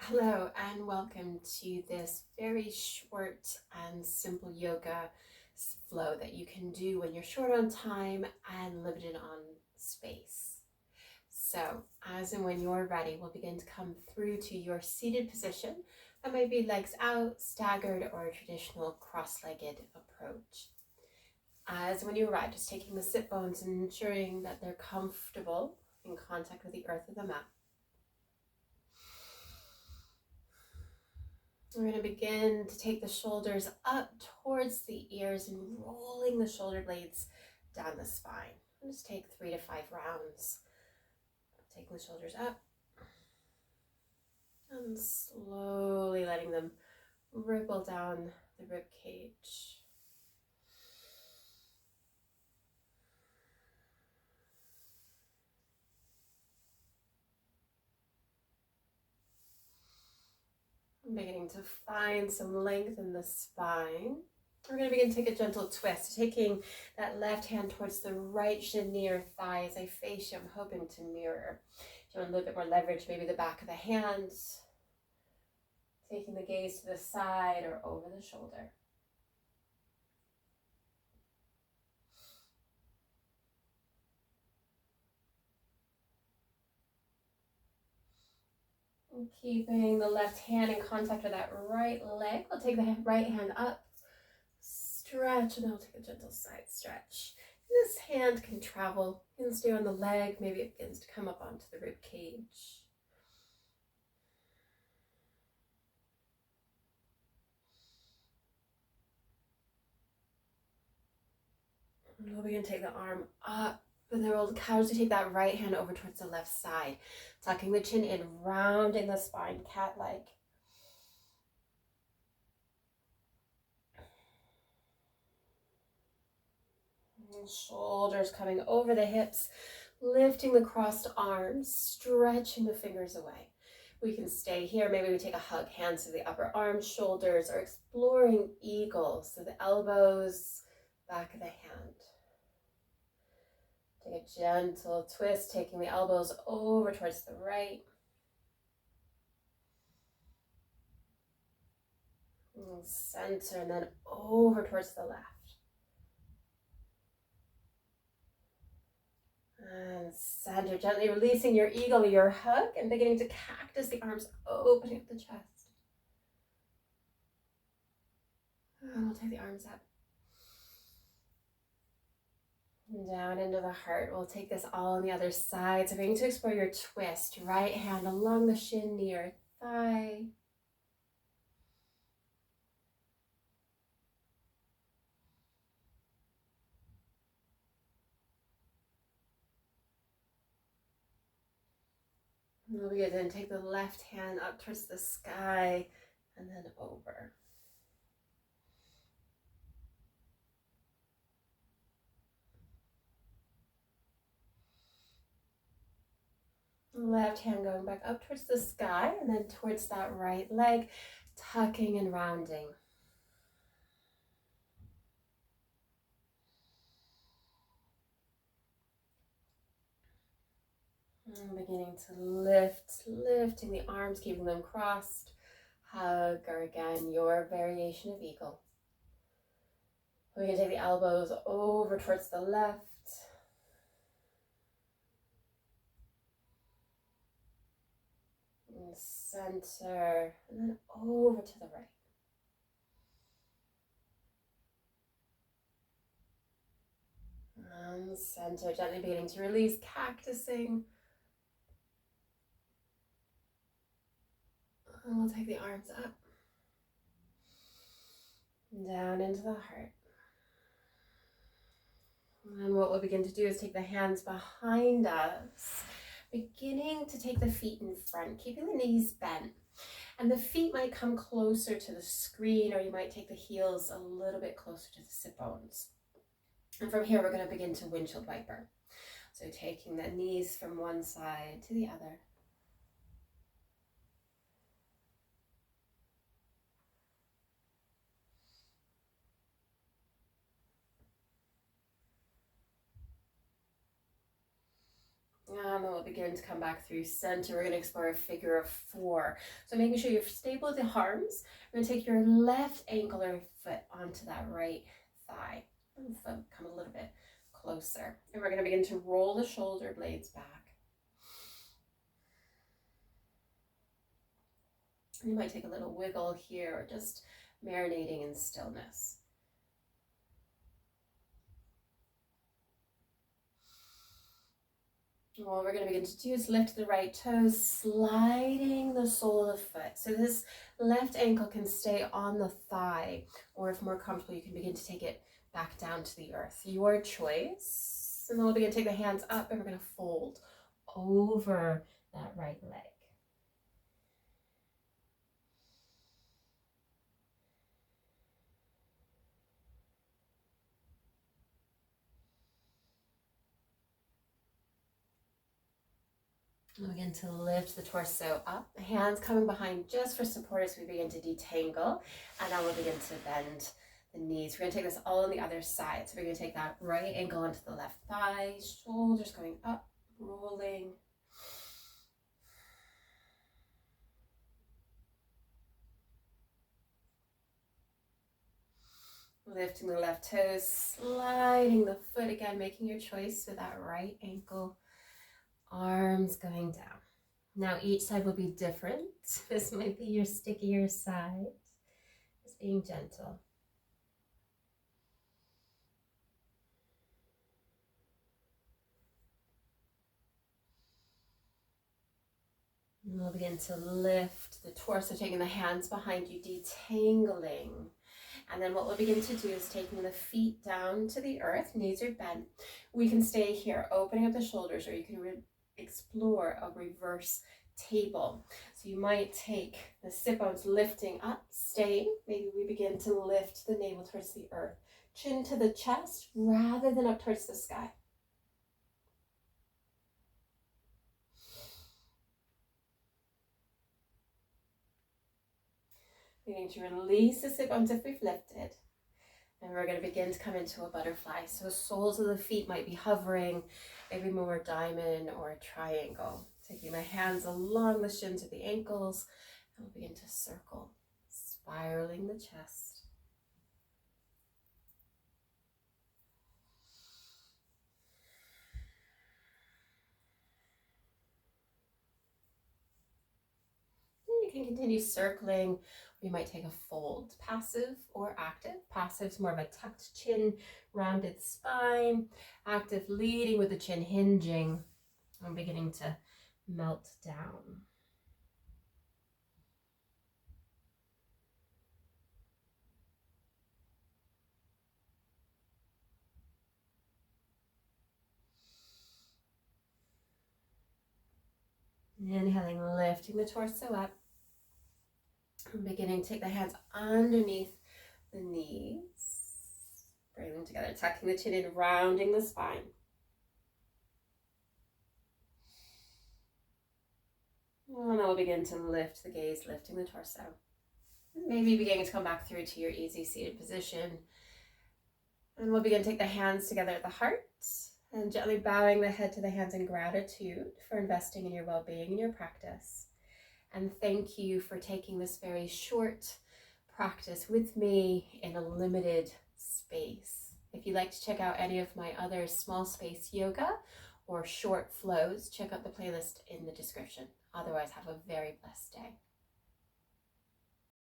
Hello and welcome to this very short and simple yoga flow that you can do when you're short on time and limited on space. So as and when you're ready, we'll begin to come through to your seated position. That might be legs out, staggered, or a traditional cross-legged approach. As when you arrive, just taking the sit bones and ensuring that they're comfortable in contact with the earth of the mat. We're going to begin to take the shoulders up towards the ears and rolling the shoulder blades down the spine. And just take 3 to 5 rounds. Taking the shoulders up and slowly letting them ripple down the rib cage. I'm beginning to find some length in the spine. We're going to begin to take a gentle twist, taking that left hand towards the right shin near thigh as I face you. I'm hoping to mirror. If you want a little bit more leverage, maybe the back of the hands, taking the gaze to the side or over the shoulder. And keeping the left hand in contact with that right leg, we'll take the right hand up, stretch, and then we'll take a gentle side stretch. This hand can travel, can stay on the leg, maybe it begins to come up onto the rib cage. And we'll begin to take the arm up, and then we'll casually take that right hand over towards the left side, tucking the chin in, rounding the spine, cat-like. Shoulders coming over the hips, lifting the crossed arms, stretching the fingers away. We can stay here. Maybe we take a hug, hands to the upper arms, shoulders, or exploring eagle. So the elbows, back of the hand. Take a gentle twist, taking the elbows over towards the right. And center, and then over towards the left. And center, gently releasing your eagle, your hug, and beginning to cactus the arms, opening up the chest. And we'll take the arms up. And down into the heart. We'll take this all on the other side. So beginning to explore your twist. Right hand along the shin near thigh. And we'll begin to take the left hand up towards the sky and then over. Left hand going back up towards the sky and then towards that right leg, tucking and rounding. And beginning to lifting the arms, keeping them crossed. Hug, or again, your variation of eagle. We can take the elbows over towards the left. And center, and then over to the right. And center, gently beginning to release, cactusing. And we'll take the arms up. Down into the heart. And what we'll begin to do is take the hands behind us, beginning to take the feet in front, keeping the knees bent. And the feet might come closer to the screen, or you might take the heels a little bit closer to the sit bones. And from here, we're going to begin to windshield wiper. So taking the knees from one side to the other. And then we'll begin to come back through center. We're going to explore a figure of 4. So making sure you're stable with the arms. We're going to take your left ankle or foot onto that right thigh. And foot come a little bit closer. And we're going to begin to roll the shoulder blades back. You might take a little wiggle here, or just marinating in stillness. What we're going to begin to do is lift the right toes, sliding the sole of the foot. So this left ankle can stay on the thigh, or if more comfortable, you can begin to take it back down to the earth. Your choice. And then we'll begin to take the hands up, and we're going to fold over that right leg. And begin to lift the torso up, the hands coming behind just for support as we begin to detangle. And now we'll begin to bend the knees. We're going to take this all on the other side. So we're going to take that right ankle onto the left thigh, shoulders going up, rolling. Lifting the left toes, sliding the foot again, making your choice with that right ankle. Arms going down. Now each side will be different. This might be your stickier side. Just being gentle. And we'll begin to lift the torso, taking the hands behind you, detangling. And then what we'll begin to do is taking the feet down to the earth, knees are bent. We can stay here, opening up the shoulders, or you can explore a reverse table. So you might take the sit bones lifting up, staying. Maybe we begin to lift the navel towards the earth, chin to the chest rather than up towards the sky. Beginning to release the sit bones if we've lifted. And we're going to begin to come into a butterfly. So soles of the feet might be hovering, maybe more diamond or a triangle. Taking my hands along the shins of the ankles, and we'll begin to circle, spiraling the chest. And you can continue circling. You might take a fold, passive or active. Passive is more of a tucked chin, rounded spine. Active, leading with the chin hinging and beginning to melt down. Inhaling, lifting the torso up. And beginning to take the hands underneath the knees. Bring them together, tucking the chin in, rounding the spine. And then we'll begin to lift the gaze, lifting the torso. Maybe beginning to come back through to your easy seated position. And we'll begin to take the hands together at the heart and gently bowing the head to the hands in gratitude for investing in your well-being and your practice. And thank you for taking this very short practice with me in a limited space. If you'd like to check out any of my other small space yoga or short flows, check out the playlist in the description. Otherwise, have a very blessed day.